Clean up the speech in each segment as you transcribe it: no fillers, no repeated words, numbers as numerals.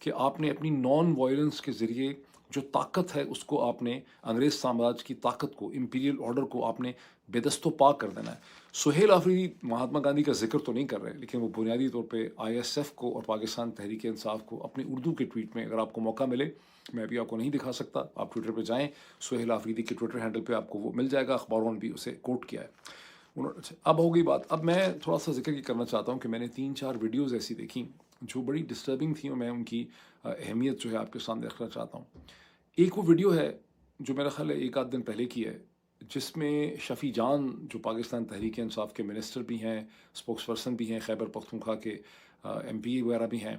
کہ آپ نے اپنی نان وائلنس کے ذریعے جو طاقت ہے اس کو آپ نے انگریز سامراج کی طاقت کو، امپیریل آرڈر کو آپ نے بے دست و پاک کر دینا ہے۔ سہیل آفریدی مہاتما گاندھی کا ذکر تو نہیں کر رہے، لیکن وہ بنیادی طور پہ آئی ایس ایف کو اور پاکستان تحریک انصاف کو اپنی اردو کے ٹویٹ میں، اگر آپ کو موقع ملے، میں ابھی آپ کو نہیں دکھا سکتا، آپ ٹویٹر پہ جائیں، سہیل آفریدی کے ٹویٹر ہینڈل پہ آپ کو وہ مل جائے گا، اخباروں نے بھی اسے کوٹ کیا ہے۔ اچھا، اب ہو گئی بات، اب میں تھوڑا سا ذکر یہ کرنا چاہتا ہوں کہ میں نے 3-4 ویڈیوز ایسی دیکھیں جو بڑی ڈسٹربنگ تھیں، اور میں ان کی اہمیت جو ہے آپ کے سامنے رکھنا چاہتا ہوں۔ ایک وہ ویڈیو ہے جو میرا خیال ہے ایک آدھ دن پہلے کی ہے، جس میں شفیع جان جو پاکستان تحریک انصاف کے منسٹر بھی ہیں، اسپوکس پرسن بھی ہیں، خیبر پختونخوا کے ایم پی وغیرہ بھی ہیں،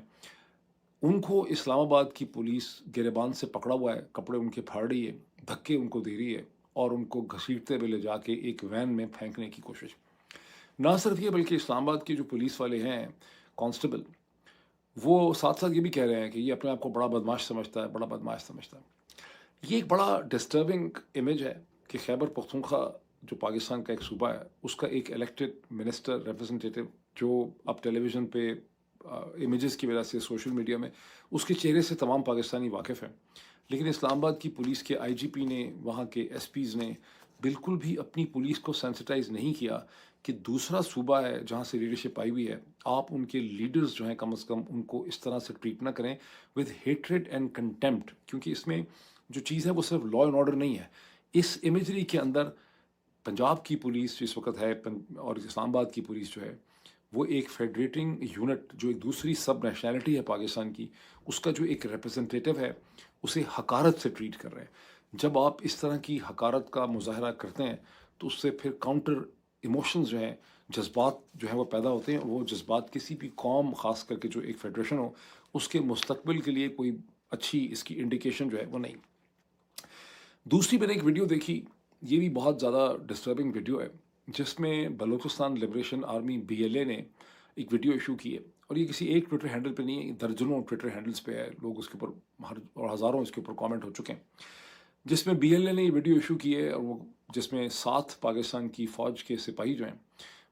ان کو اسلام آباد کی پولیس گریبان سے پکڑا ہوا ہے، کپڑے ان کے پھاڑ رہی ہے، دھکے ان کو دے رہی ہے، اور ان کو گھسیٹتے ہوئے لے جا کے ایک وین میں پھینکنے کی کوشش۔ نہ صرف یہ بلکہ اسلام آباد کے جو پولیس والے ہیں، کانسٹیبل، وہ ساتھ ساتھ یہ بھی کہہ رہے ہیں کہ یہ اپنے آپ کو بڑا بدماش سمجھتا ہے، بڑا بدماش سمجھتا ہے۔ یہ ایک بڑا ڈسٹربنگ امیج ہے کہ خیبر پختونخوا جو پاکستان کا ایک صوبہ ہے، اس کا ایک الیکٹڈ منسٹر ریپرزنٹیٹو، جو اب ٹیلی ویژن پہ امیجز کی وجہ سے سوشل میڈیا میں اس کے چہرے سے تمام پاکستانی واقف ہیں، لیکن اسلام آباد کی پولیس کے آئی جی پی نے، وہاں کے ایس پیز نے بالکل بھی اپنی پولیس کو سینسٹائز نہیں کیا کہ دوسرا صوبہ ہے جہاں سے لیڈرشپ آئی ہوئی ہے، آپ ان کے لیڈرز جو ہیں کم از کم ان کو اس طرح سے ٹریٹ نہ کریں ود ہیٹریڈ اینڈ کنٹمپٹ، کیونکہ اس میں جو چیز ہے وہ صرف لا اینڈ آرڈر نہیں ہے۔ اس امیجری کے اندر پنجاب کی پولیس جس وقت ہے اور اسلام آباد کی پولیس جو ہے، وہ ایک فیڈریٹنگ یونٹ جو ایک دوسری سب نیشنلٹی ہے پاکستان کی، اس کا جو ایک ریپرزنٹیٹو ہے، اسے حقارت سے ٹریٹ کر رہے ہیں۔ جب آپ اس طرح کی حقارت کا مظاہرہ کرتے ہیں تو اس سے پھر کاؤنٹر ایموشنز جو ہیں، جذبات جو ہیں وہ پیدا ہوتے ہیں، اور وہ جذبات کسی بھی قوم، خاص کر کے جو ایک فیڈریشن ہو، اس کے مستقبل کے لیے کوئی اچھی اس کی انڈیکیشن جو ہے وہ نہیں۔ دوسری میں نے ایک ویڈیو دیکھی، یہ بھی بہت زیادہ ڈسٹربنگ ویڈیو ہے، جس میں بلوچستان لبریشن آرمی BLA نے ایک ویڈیو ایشو کی ہے، اور یہ کسی ایک ٹویٹر ہینڈل پہ نہیں ہے، درجنوں ٹویٹر ہینڈلز پہ ہے، لوگ اس کے اوپر اور ہزاروں اس کے اوپر کامنٹ ہو چکے ہیں، جس میں BLA نے یہ ویڈیو ایشو کی ہے، اور وہ جس میں 7 پاکستان کی فوج کے سپاہی جو ہیں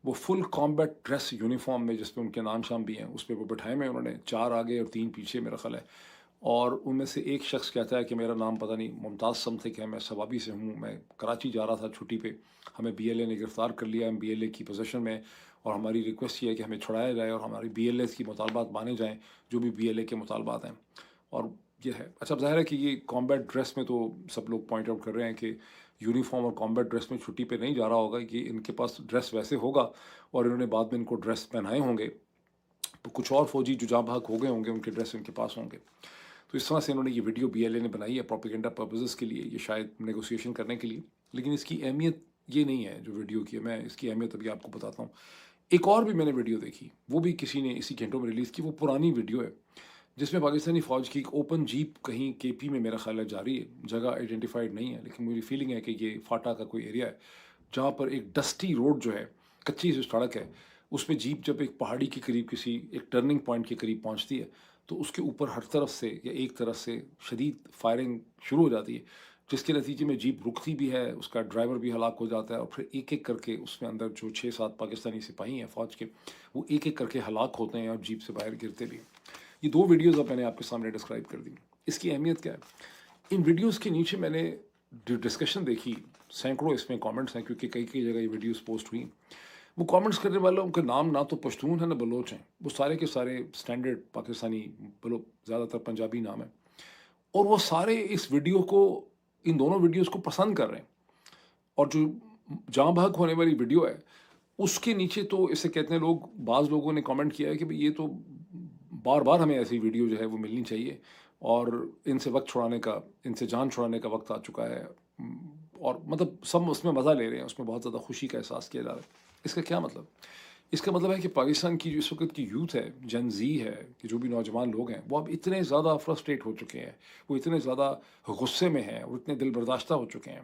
وہ فل کامبیٹ ڈریس یونیفارم میں، جس پہ ان کے نام شام بھی ہیں، اس پہ وہ بٹھائے میں انہوں نے 4 آگے اور 3 پیچھے میرا خیال ہے، اور ان میں سے ایک شخص کہتا ہے کہ میرا نام پتہ نہیں ممتاز سم تھنگ ہے، میں ثوابی سے ہوں، میں کراچی جا رہا تھا چھٹی پہ، ہمیں BLA نے گرفتار کر لیا، ہم BLA کی پوزیشن میں، اور ہماری ریکویسٹ یہ ہے کہ ہمیں چھڑایا جائے اور ہماری BLA کی مطالبات مانے جائیں، جو بھی BLA کے مطالبات ہیں۔ اور یہ ہے، اچھا اب ظاہر ہے کہ یہ کامبیٹ ڈریس میں تو سب لوگ پوائنٹ آؤٹ کر رہے ہیں کہ یونیفارم اور کامبیٹ ڈریس میں چھٹی پہ نہیں جا رہا ہوگا، کہ ان کے پاس ڈریس ویسے ہوگا اور انہوں نے بعد میں ان کو ڈریس پہنائے ہوں گے، تو کچھ اور فوجی جو جاں بحق ہو گئے ہوں گے، ان کے ڈریس ان کے پاس ہوں گے، تو اس طرح سے انہوں نے یہ ویڈیو BLA نے بنائی ہے پروپیگنڈا پرپزز کے لیے، یہ شاید نیگوسیشن کرنے کے لیے، لیکن اس کی اہمیت یہ نہیں ہے جو ویڈیو کی ہے، میں اس کی اہمیت ابھی آپ کو بتاتا ہوں۔ ایک اور بھی میں نے ویڈیو دیکھی، وہ بھی کسی نے اسی گھنٹوں میں ریلیز کی، وہ پرانی ویڈیو ہے، جس میں پاکستانی فوج کی ایک اوپن جیپ کہیں KP میں میرا خیال ہے جا رہی ہے، جگہ آئیڈینٹیفائڈ نہیں ہے، لیکن میری فیلنگ ہے کہ یہ فاٹا کا کوئی ایریا ہے، جہاں پر ایک ڈسٹی روڈ جو ہے، کچی سی سڑک ہے، اس پہ جیپ جب ایک پہاڑی کے قریب کسی ایک ٹرننگ پوائنٹ کے قریب پہنچتی ہے تو اس کے اوپر ہر طرف سے یا ایک طرف سے شدید فائرنگ شروع ہو جاتی ہے، جس کے نتیجے میں جیپ رکتی بھی ہے، اس کا ڈرائیور بھی ہلاک ہو جاتا ہے، اور پھر ایک ایک کر کے اس میں اندر جو 6-7 پاکستانی سپاہی ہیں فوج کے، وہ ایک ایک کر کے ہلاک ہوتے ہیں اور جیپ سے باہر گرتے بھی ہیں۔ یہ 2 ویڈیوز اب میں نے آپ کے سامنے ڈسکرائب کر دی۔ اس کی اہمیت کیا ہے؟ ان ویڈیوز کے نیچے میں نے جو ڈسکشن دیکھی، سینکڑوں اس میں کامنٹس ہیں، کیونکہ کئی کئی جگہ یہ ویڈیوز پوسٹ ہوئی، وہ کامنٹس کرنے والوں کے نام نہ تو پشتون ہیں نہ بلوچ ہیں، وہ سارے کے سارے اسٹینڈرڈ پاکستانی، زیادہ تر پنجابی نام ہیں، اور وہ سارے اس ویڈیو کو، ان دونوں ویڈیوز کو پسند کر رہے ہیں، اور جو جاں بحق ہونے والی ویڈیو ہے اس کے نیچے تو اسے کہتے ہیں لوگ، بعض لوگوں نے کامنٹ کیا ہے کہ بھئی یہ تو بار بار ہمیں ایسی ویڈیو جو ہے وہ ملنی چاہیے، اور ان سے وقت چھڑانے کا، ان سے جان چھڑانے کا وقت آ چکا ہے، اور مطلب سب اس میں مزہ لے رہے ہیں، اس میں بہت زیادہ خوشی کا احساس کیا جا رہا ہے۔ اس کا کیا مطلب؟ اس کا مطلب ہے کہ پاکستان کی جو اس وقت کی یوتھ ہے، جن زی ہے، کہ جو بھی نوجوان لوگ ہیں، وہ اب اتنے زیادہ فرسٹریٹ ہو چکے ہیں، وہ اتنے زیادہ غصے میں ہیں، اور اتنے دل برداشتہ ہو چکے ہیں